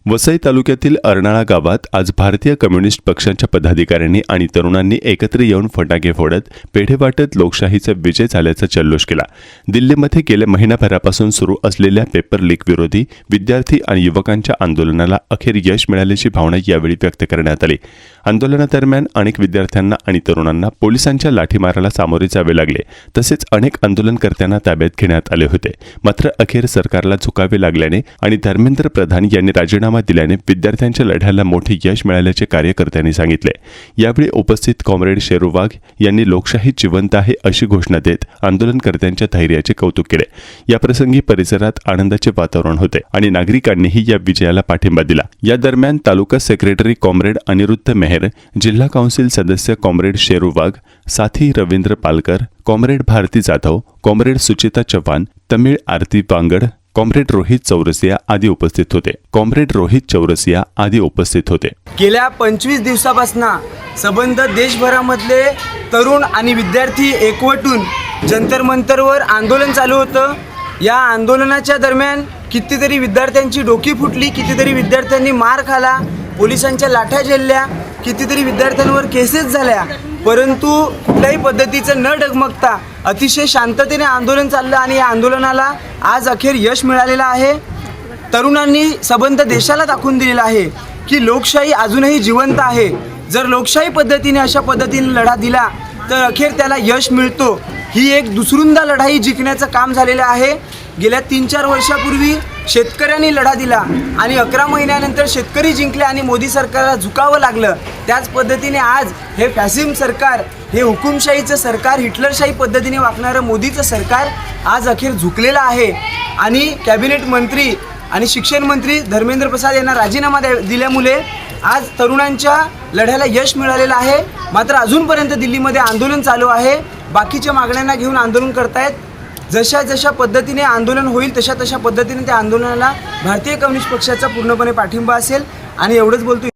वसई तालुक्यातील अर्नाळा गावात आज भारतीय कम्युनिस्ट पक्षाच्या पदाधिकाऱ्यांनी आणि तरुणांनी एकत्र येऊन फटाके फोडत पेढे वाटत लोकशाहीचा विजय झाल्याचा जल्लोष केला। दिल्लीमध्ये गेल्या महिनाभरापासून सुरू असलेल्या पेपर लीक विरोधी विद्यार्थी आणि युवकांच्या आंदोलनाला अखेर यश मिळाल्याची भावना यावेळी व्यक्त करण्यात आली। आंदोलनादरम्यान अनेक विद्यार्थ्यांना आणि तरुणांना पोलिसांच्या लाठीमाराला सामोरे जावे लागले, तसेच अनेक आंदोलनकर्त्यांना ताब्यात घेण्यात आले होते। मात्र अखेर सरकारला झुकावे लागल्याने आणि धर्मेंद्र प्रधान यांनी राजीनामा दिल्याने विद्यार्थ्यांच्या लढ्याला मोठे यश मिळाल्याचे कार्यकर्त्यांनी सांगितले। यावेळी उपस्थित कॉम्रेड शेरू वाघ यांनी लोकशाही जिवंत आहे अशी घोषणा देत आंदोलनकर्त्यांच्या धैर्याचे कौतुक केले। याप्रसंगी परिसरात आनंदाचे वातावरण होते आणि नागरिकांनीही या विजयाला पाठिंबा दिला। या दरम्यान तालुका सेक्रेटरी कॉम्रेड अनिरुद्ध मेहर, जिल्हा काउन्सिल सदस्य कॉम्रेड शेरू वाघ, साथी रवींद्र पालकर, कॉम्रेड भारती जाधव, कॉम्रेड सुचिता चव्हाण, तमिळ आरती वांगड, कॉम्रेड रोहित चौरसिया आदी उपस्थित होते। गेल्या 25 दिवसापासून संबंध देशभरामधले तरुण आणि विद्यार्थी एकवटून जंतर मंतरवर आंदोलन चालू होतं। या आंदोलनाच्या दरम्यान कितीतरी विद्यार्थ्यांची डोकी फुटली, कितीतरी विद्यार्थ्यांनी मार खाला, पोलिसांच्या लाठ्या झेलल्या, कितीतरी विद्यार्थ्यांवर केसेस झाल्या, परंतु कुठल्याही पद्धतीचं न डगमगता अतिशय शांततेने आंदोलन चाललं आणि या आंदोलनाला आज अखेर यश मिळालेलं आहे। तरुणांनी संबंध देशाला दाखवून दिलेला आहे की लोकशाही अजूनही जिवंत आहे। जर लोकशाही पद्धतीने अशा पद्धतीने लढा दिला तर अखेर त्याला यश मिळतो। ही एक दुसरुंदा लढाई जिंकण्याचं काम झालेलं आहे। गेल्या 3-4 वर्षापूर्वी शेतकऱ्यांनी लढा दिला आणि 11 महिन्यानंतर शेतकरी जिंकले आणि मोदी सरकारला झुकावं लागलं। त्याच पद्धतीने आज हे फॅसिझम सरकार, हे हुकुमशाहीचं सरकार, हिटलरशाही पद्धतीने वागणारं मोदीचं सरकार आज अखेर झुकलेलं आहे आणि कॅबिनेट मंत्री आणि शिक्षण मंत्री धर्मेंद्र प्रसाद यांना राजीनामा दिल्यामुळे आज तरुणांच्या लढ्याला यश मिळालेलं आहे। मात्र अजूनपर्यंत दिल्लीमध्ये आंदोलन चालू आहे। बाकीच्या मागण्यांना घेऊन आंदोलन करतायत। जशा पद्धतीने आंदोलन होईल तशा पद्धतीने त्या आंदोलनाला भारतीय कम्युनिस्ट पक्षाचा पूर्णपणे पाठिंबा असेल आणि एवढंच बोलतो।